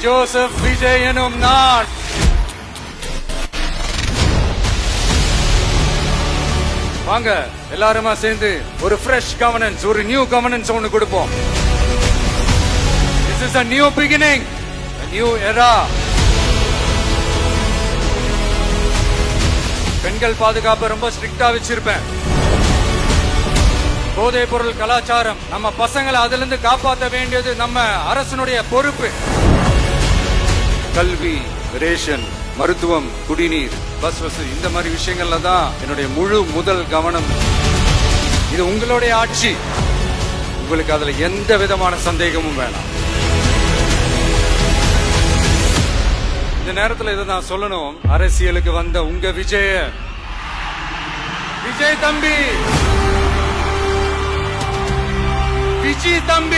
Joseph Vijay எனும் நான் வாங்க எல்லாருமா சேர்ந்து ஒரு ஃப்ரெஷ் கவர்னன்ஸ், ஒரு நியூ கவர்னன்ஸ் ஒன்னு கொடுப்போம். This is a new beginning, a new era. பெண்கள் பாதுகாப்பு ரொம்ப ஸ்ட்ரிக்டா வச்சிருப்பேன். போதைப் பொருள் கலாச்சாரம், நம்ம பசங்களை அதுல இருந்து காப்பாற்ற வேண்டியது நம்ம அரசனுடைய பொறுப்பு. கல்வி, ரேஷன், மருத்துவம், குடிநீர், பஸ் வசதி, இந்த மாதிரி விஷயங்கள்ல தான் என்னுடைய முழு முதல் கவனம். இது உங்களுடைய ஆட்சி, உங்களுக்கு அதுல எந்த விதமான சந்தேகமும் வேணாம். இந்த நேரத்தில் இதை நான் சொல்லணும். அரசியலுக்கு வந்த உங்க விஜய் தம்பி, விஜய் தம்பி